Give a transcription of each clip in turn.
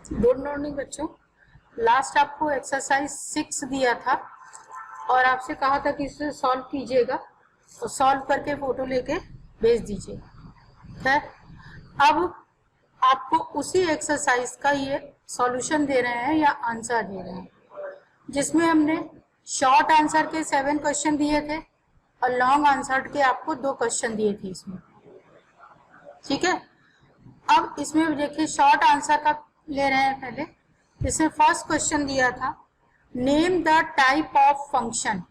Good morning बच्चों। Last आपको exercise 6 दिया था और आपसे कहा था कि इसे सॉल्व कीजिएगा और सॉल्व करके फोटो लेके भेज दीजिएगा। है अब आपको उसी एक्सरसाइज का ये सॉल्यूशन दे रहे हैं या आंसर दे रहे हैं, जिसमें हमने शॉर्ट आंसर के 7 क्वेश्चन दिए थे और लॉन्ग आंसर के आपको 2 क्वेश्चन दिए थे इसमें। ठीक है, अब इसमें देखिए शॉर्ट आंसर का ले रहे हैं। पहले इसमें फर्स्ट क्वेश्चन दिया था, name the type of function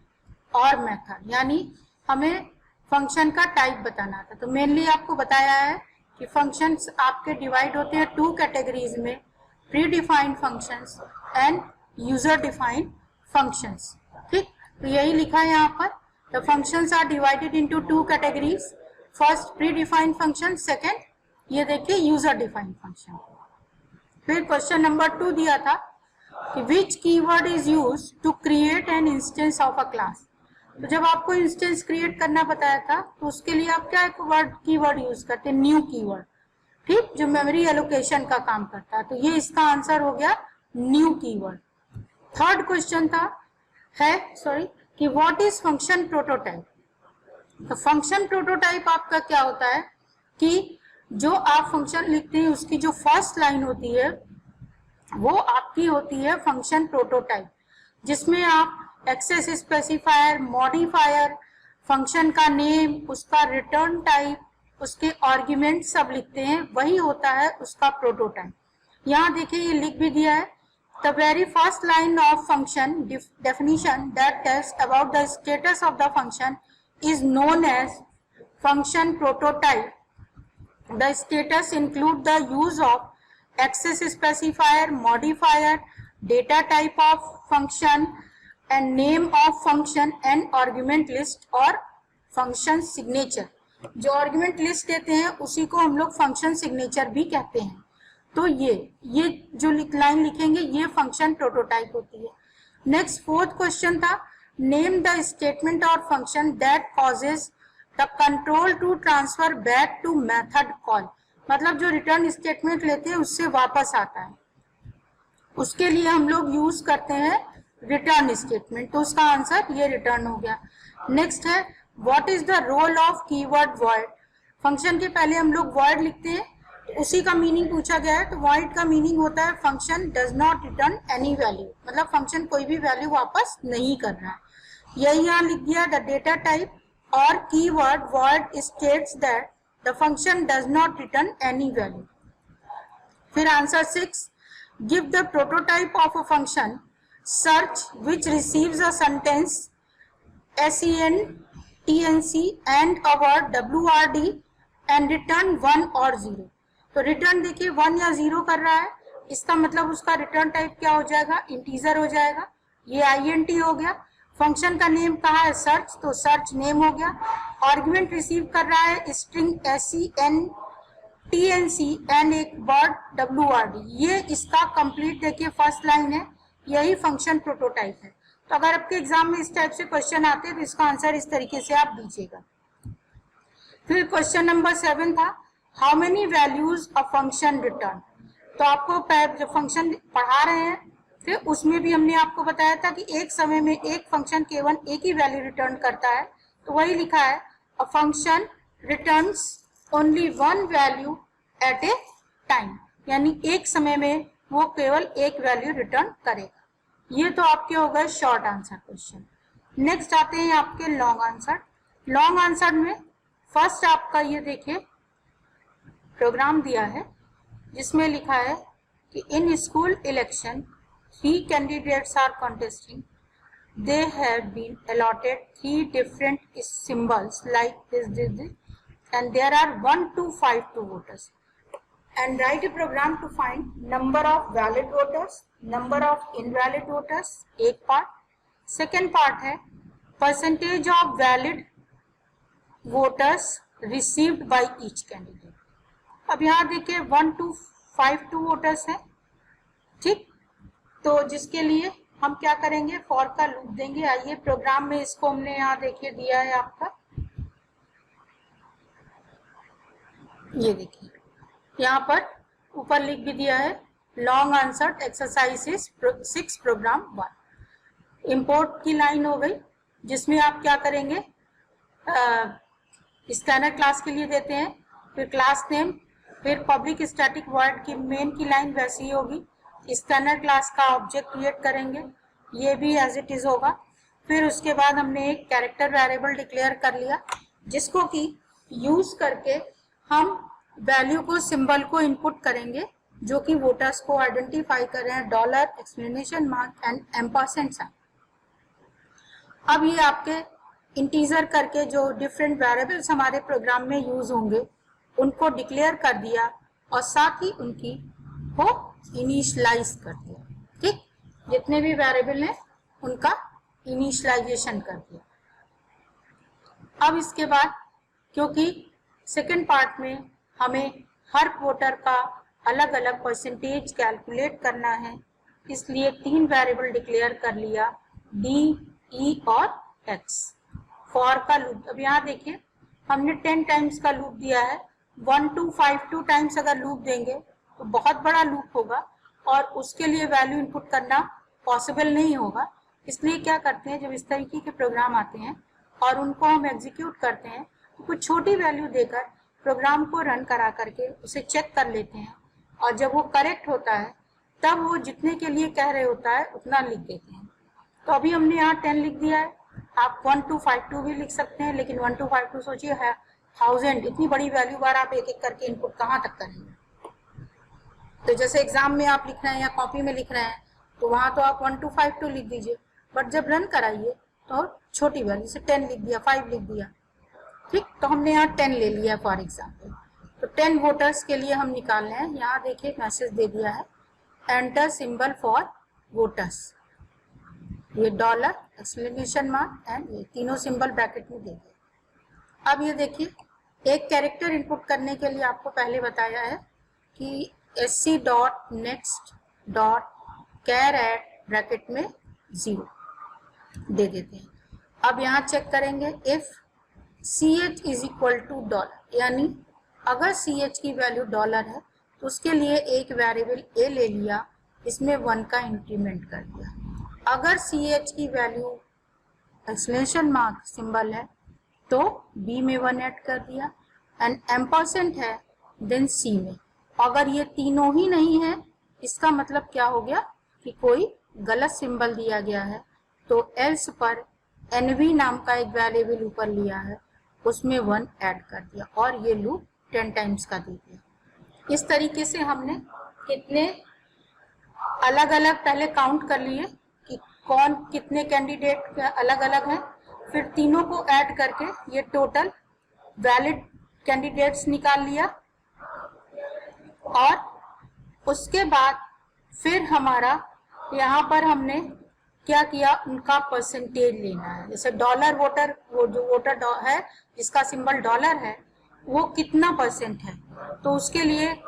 और मेथड, यानी हमें फंक्शन का टाइप बताना था। तो मेनली आपको बताया है कि फंक्शंस आपके डिवाइड होते हैं 2 कैटेगरीज में, predefined functions and user defined functions. ठीक, तो यही लिखा है यहाँ पर। The functions are divided into 2 categories, first predefined function, second ये देखिए यूजर डिफाइंड फंक्शन। फिर क्वेश्चन नंबर 2 दिया था कि which keyword is used to create an instance of a class. तो जब आपको इंस्टेंस क्रिएट करना बताया था तो उसके लिए आप क्या कीवर्ड यूज करते हैं, न्यू कीवर्ड। ठीक, जो मेमोरी एलोकेशन का काम करता है। तो ये इसका आंसर हो गया न्यू कीवर्ड। थर्ड क्वेश्चन था कि व्हाट इज फंक्शन प्रोटोटाइप। तो फंक्शन प्रोटोटाइप आपका क्या होता है कि जो आप फंक्शन लिखते हैं उसकी जो फर्स्ट लाइन होती है वो आपकी होती है फंक्शन प्रोटोटाइप, जिसमें आप एक्सेस स्पेसिफायर, मॉडिफायर, फंक्शन का नेम, उसका रिटर्न टाइप, उसके आर्ग्यूमेंट सब लिखते हैं, वही होता है उसका प्रोटोटाइप। यहाँ देखिए ये लिख भी दिया है, the very first line of function definition that tells about the status of the function is known as function prototype. The status include the use of access specifier, modifier, data type of function and name of function and argument list और function signature। जो argument list देते हैं उसी को हम लोग function signature भी कहते हैं। तो ये जो लाइन लिखेंगे ये फंक्शन प्रोटोटाइप होती है। नेक्स्ट फोर्थ क्वेश्चन था, नेम द स्टेटमेंट और function that causes the control to transfer back to method call. मतलब जो रिटर्न स्टेटमेंट लेते हैं उससे वापस आता है, उसके लिए हम लोग यूज करते हैं रिटर्न स्टेटमेंट। तो उसका आंसर ये रिटर्न हो गया। नेक्स्ट है, what is the role of keyword void. Function के पहले हम लोग वॉइड लिखते हैं, तो उसी का मीनिंग पूछा गया है। तो वॉइड का मीनिंग होता है function does not return any value, मतलब फंक्शन कोई भी वैल्यू वापस नहीं कर रहा है। यही यहाँ लिख दिया, द डेटा टाइप और keyword void states that the function does not return any value. फिर answer 6, give the prototype of a function search which receives a sentence SENTNC and a word WRD and return 1 और 0। तो return देखिए 1 या 0 कर रहा है, इसका मतलब उसका रिटर्न टाइप क्या हो जाएगा, इंटीजर हो जाएगा। ये INT हो गया। फंक्शन का नेम कहा है सर्च, तो सर्च नेम हो गया। आर्गुमेंट रिसीव कर रहा है स्ट्रिंग SENTNC एंड एक वर्ड WRD। ये इसका कंप्लीट देखिए फर्स्ट लाइन है, यही फंक्शन प्रोटोटाइप है। तो अगर आपके एग्जाम में इस टाइप से क्वेश्चन आते हैं तो इसका आंसर इस तरीके से आप दीजिएगा। फिर क्वेश्चन नंबर 7 था, how many values a function return. तो आपको जो फंक्शन पढ़ा रहे हैं फिर उसमें भी हमने आपको बताया था कि एक समय में एक फंक्शन केवल एक ही वैल्यू रिटर्न करता है। तो वही लिखा है, a function returns only 1 value at a time, यानी एक समय में वो केवल एक वैल्यू रिटर्न करेगा। ये तो आपके हो गए शॉर्ट आंसर क्वेश्चन। नेक्स्ट आते हैं आपके लॉन्ग आंसर। लॉन्ग आंसर में फर्स्ट आपका ये देखिए प्रोग्राम दिया है जिसमें लिखा है कि in school election 3 candidates are contesting, they have been allotted 3 different symbols like this and there are 1 to 5 to voters and write a program to find number of valid voters, number of invalid voters। एक part. Second part है percentage of valid voters received by each candidate. अब यहाँ देखिए 1 to 5 to voters है। ठीक, तो जिसके लिए हम क्या करेंगे, फॉर का लूप देंगे। आइए प्रोग्राम में इसको हमने यहाँ देखिए दिया है आपका, ये देखिए यहाँ पर ऊपर लिख भी दिया है long answer exercise 6 program 1। Import की लाइन हो गई, जिसमें आप क्या करेंगे, स्कैनर क्लास के लिए देते हैं, फिर क्लास नेम, फिर पब्लिक स्टैटिक वॉइड की मेन की लाइन वैसी ही होगी। स्कैनर क्लास का ऑब्जेक्ट क्रिएट करेंगे, ये भी एज इट इज होगा। फिर उसके बाद हमने एक कैरेक्टर वेरिएबल डिक्लेयर कर लिया, जिसको कि यूज करके हम वैल्यू को, सिंबल को इनपुट करेंगे, जो कि वोटर्स को आइडेंटिफाई कर रहे हैं, dollar, exclamation mark and ampersand sign. अब ये आपके इंटीजर करके जो डिफरेंट वेरिएबल्स हमारे प्रोग्राम में यूज होंगे उनको डिक्लेयर कर दिया और साथ ही उनकी को इनिशियलाइज कर दिया। ठीक, जितने भी वेरिएबल हैं उनका इनिशियलाइजेशन कर दिया। अब इसके बाद, क्योंकि सेकंड पार्ट में हमें हर वोटर का अलग अलग परसेंटेज कैलकुलेट करना है, इसलिए 3 वेरिएबल डिक्लेयर कर लिया, डी, ई और एक्स। फॉर का लूप, अब यहाँ देखिए हमने 10 टाइम्स का लूप दिया है, 1 to 5 2 टाइम्स अगर लूप देंगे तो बहुत बड़ा लूप होगा और उसके लिए वैल्यू इनपुट करना पॉसिबल नहीं होगा। इसलिए क्या करते हैं, जब इस तरीके के प्रोग्राम आते हैं और उनको हम एग्जीक्यूट करते हैं तो कुछ छोटी वैल्यू देकर प्रोग्राम को रन करा करके उसे चेक कर लेते हैं, और जब वो करेक्ट होता है तब वो जितने के लिए कह रहे होता है उतना लिख देते हैं। तो अभी हमने यहाँ 10 लिख दिया है, आप 1 to 52 भी लिख सकते हैं, लेकिन 1 to 52 सोचिए है 1000, इतनी बड़ी वैल्यू बार आप एक एक करके इनपुट कहाँ तक करेंगे। तो जैसे एग्जाम में आप लिख रहे हैं या कॉपी में लिख रहे हैं तो वहाँ तो आप 1 to 52 लिख दीजिए, बट जब रन कराइए तो छोटी वैल्यू से 10 लिख दिया, 5 लिख दिया। ठीक, तो हमने यहाँ 10 ले लिया फॉर एग्जाम्पल। तो 10 वोटर्स के लिए हम निकाल रहे हैं। यहाँ देखिए मैसेज दे दिया है, एंटर सिंबल फॉर वोटर्स, ये डॉलर, एक्सक्लेमेशन मार्क एंड ये तीनों सिंबल ब्रैकेट में दे दिए। अब ये देखिए, एक कैरेक्टर इनपुट करने के लिए आपको पहले बताया है कि sc.next.char ब्रैकेट में 0 दे देते हैं। अब यहाँ चेक करेंगे, if ch is equal to dollar, यानी अगर ch की वैल्यू डॉलर है तो उसके लिए एक वेरिएबल a ले लिया, इसमें 1 का इंक्रीमेंट कर दिया। अगर ch की वैल्यू एक्सक्लेमेशन मार्क सिंबल है तो b में 1 ऐड कर दिया, एंड एम्परसेंट है देन c में। अगर ये तीनों ही नहीं है, इसका मतलब क्या हो गया कि कोई गलत सिंबल दिया गया है, तो एल्स पर nv नाम का एक वेरिएबल ऊपर लिया है, उसमें 1 ऐड कर दिया और ये लूप 10 टाइम्स का दे दिया। इस तरीके से हमने कितने अलग अलग पहले काउंट कर लिए कि कौन कितने कैंडिडेट अलग अलग हैं, फिर तीनों को ऐड करके ये टोटल वैलिड कैंडिडेट्स निकाल लिया, और उसके बाद फिर हमारा यहाँ पर हमने क्या किया, उनका परसेंटेज लेना है। जैसे डॉलर वोटर, वो जो वोटर है जिसका सिंबल डॉलर है वो कितना परसेंट है, तो उसके लिए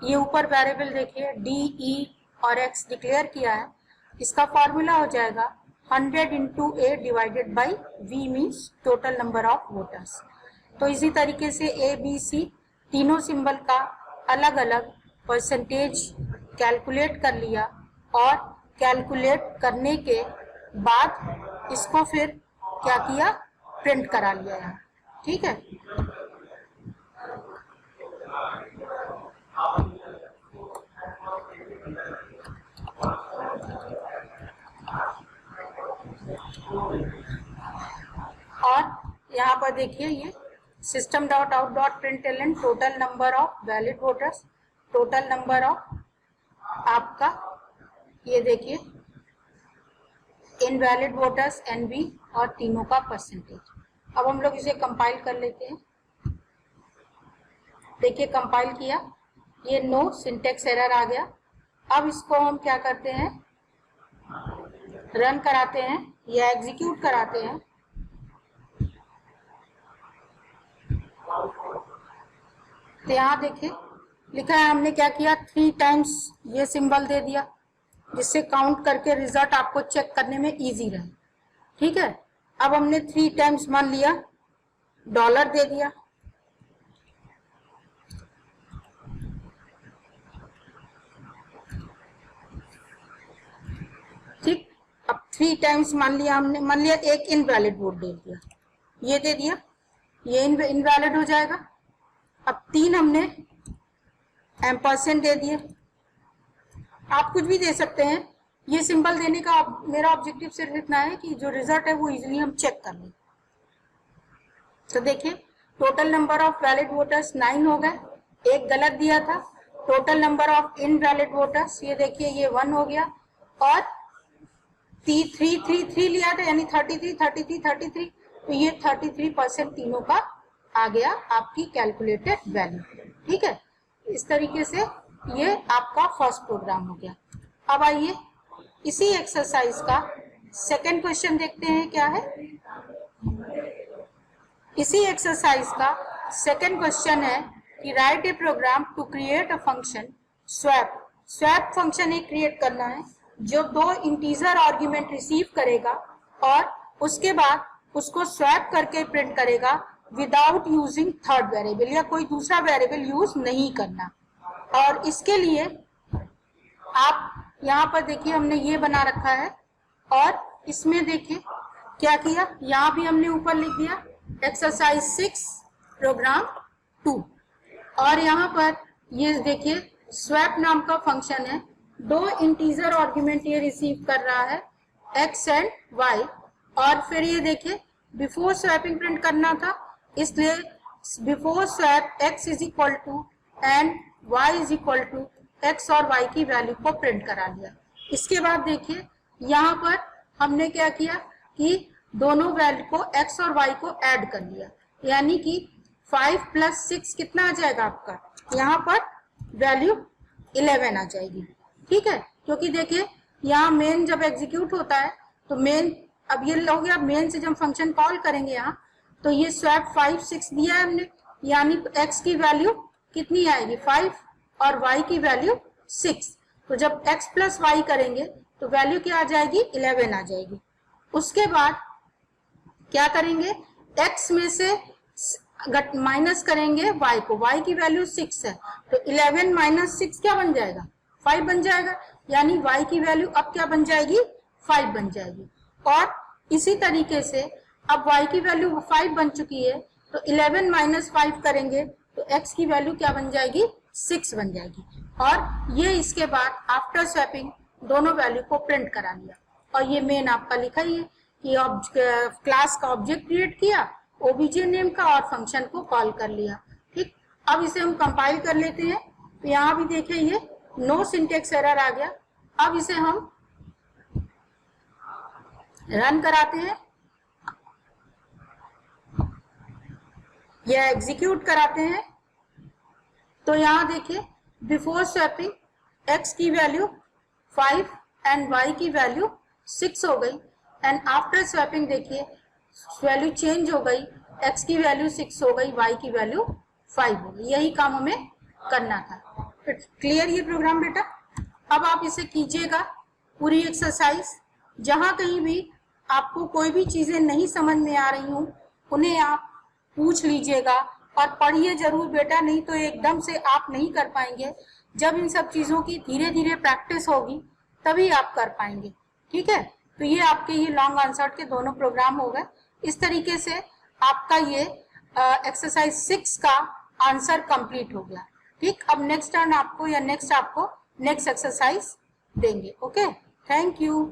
ये ऊपर वेरिएबल देखिए डी, ई और एक्स डिक्लेयर किया है। इसका फॉर्मूला हो जाएगा 100 into a divided by v means total number of voters. तो इसी तरीके से a, b, c तीनों सिंबल का अलग अलग परसेंटेज कैलकुलेट कर लिया, और कैलकुलेट करने के बाद इसको फिर क्या किया, प्रिंट करा लिया यहाँ। ठीक है, और यहाँ पर देखिए ये system.out.println total number of valid voters, total number of आपका ये देखिए इनवैलिड वोटर्स NV और तीनों का परसेंटेज। अब हम लोग इसे कंपाइल कर लेते हैं। देखिए कंपाइल किया, ये नो सिंटेक्स एरर आ गया। अब इसको हम क्या करते हैं, रन कराते हैं या एग्जीक्यूट कराते हैं। तो यहाँ देखिए लिखा है, हमने क्या किया, 3 टाइम्स ये सिंबल दे दिया, जिससे काउंट करके रिजल्ट आपको चेक करने में इजी रहे। ठीक है, अब हमने 3 टाइम्स मान लिया डॉलर दे दिया, 3 टाइम्स मान लिया हमने, मान लिया एक इनवैलिड वोट दे दिया, ये दे दिया, ये इनवैलिड हो जाएगा। अब 3 हमने एम्परसेंट दे दिए। आप कुछ भी दे सकते हैं, ये सिंबल देने का मेरा ऑब्जेक्टिव सिर्फ इतना है कि जो रिजल्ट है वो इजीली हम चेक कर लें। तो देखिए total number of valid voters 9 हो गए, एक गलत दिया था। Total number of invalid voters ये देखिए ये 1 हो गया, और 3 लिया था यानी 33, तो ये 33% तीनों का आ गया आपकी कैलकुलेटेड वैल्यू। ठीक है, इस तरीके से ये आपका फर्स्ट प्रोग्राम हो गया। अब आइए इसी एक्सरसाइज का सेकंड क्वेश्चन देखते हैं क्या है। इसी एक्सरसाइज का सेकंड क्वेश्चन है कि write a program to create a function swap. Swap function एक क्रिएट करना है जो 2 इंटीजर आर्ग्यूमेंट रिसीव करेगा और उसके बाद उसको स्वैप करके प्रिंट करेगा विदाउट यूजिंग थर्ड वेरिएबल, या कोई दूसरा वेरिएबल यूज नहीं करना। और इसके लिए आप यहाँ पर देखिए हमने ये बना रखा है, और इसमें देखिए क्या किया, यहाँ भी हमने ऊपर लिख दिया एक्सरसाइज 6 प्रोग्राम 2, और यहाँ पर ये देखिए स्वैप नाम का फंक्शन है, 2 इंटीजर आर्ग्यूमेंट ये रिसीव कर रहा है x एंड y, और फिर ये देखिए बिफोर स्वैपिंग प्रिंट करना था, इसलिए before swap x is equal to and y is equal to x और y की वैल्यू को प्रिंट करा लिया। इसके बाद देखिए यहाँ पर हमने क्या किया कि दोनों वैल्यू को x और y को ऐड कर लिया, यानी कि 5 + 6 कितना आ जाएगा आपका, यहाँ पर वैल्यू 11 आ जाएगी। ठीक है, क्योंकि देखिए यहाँ मेन जब एग्जीक्यूट होता है तो मेन, अब ये हो गया मेन से जब फंक्शन कॉल करेंगे यहाँ, तो ये स्वैप 5 6 दिया है हमने, यानी x की वैल्यू कितनी आएगी 5 और y की वैल्यू 6। तो जब x + y करेंगे तो वैल्यू क्या आ जाएगी 11 आ जाएगी। उसके बाद क्या करेंगे, x में से माइनस करेंगे y को, y की वैल्यू 6 है, तो 11 - 6 क्या बन जाएगा 5 बन जाएगा, यानी y की वैल्यू अब क्या बन जाएगी 5 बन जाएगी। और इसी तरीके से अब y की वैल्यू 5 बन चुकी है, तो 11 - 5 करेंगे तो x की वैल्यू क्या बन जाएगी 6 बन जाएगी। और ये इसके बाद आफ्टर स्वैपिंग दोनों वैल्यू को प्रिंट करा लिया, और ये मेन आपका लिखा ही है कि क्लास का ऑब्जेक्ट क्रिएट किया, ओबीजे नेम का, और फंक्शन को कॉल कर लिया। ठीक, अब इसे हम कंपाइल कर लेते हैं, तो यहाँ भी देखिए ये नो सिंटेक्स एरर आ गया। अब इसे हम रन कराते हैं या एग्जीक्यूट कराते हैं, तो यहाँ देखिए बिफोर स्वैपिंग x की वैल्यू 5 एंड y की वैल्यू 6 हो गई, एंड आफ्टर स्वैपिंग देखिए वैल्यू चेंज हो गई, x की वैल्यू 6 हो गई, y की वैल्यू 5 हो गई। यही काम हमें करना था। क्लियर ये प्रोग्राम बेटा? अब आप इसे कीजिएगा पूरी एक्सरसाइज। जहां कहीं भी आपको कोई भी चीजें नहीं समझ में आ रही हूँ उन्हें आप पूछ लीजिएगा, और पढ़िए जरूर बेटा, नहीं तो एकदम से आप नहीं कर पाएंगे। जब इन सब चीजों की धीरे धीरे प्रैक्टिस होगी तभी आप कर पाएंगे। ठीक है, तो ये आपके ये लॉन्ग आंसर के दोनों प्रोग्राम हो गए। इस तरीके से आपका ये एक्सरसाइज 6 का आंसर कंप्लीट हो गया। ठीक, अब नेक्स्ट टर्न आपको या नेक्स्ट एक्सरसाइज देंगे। Okay, thank you.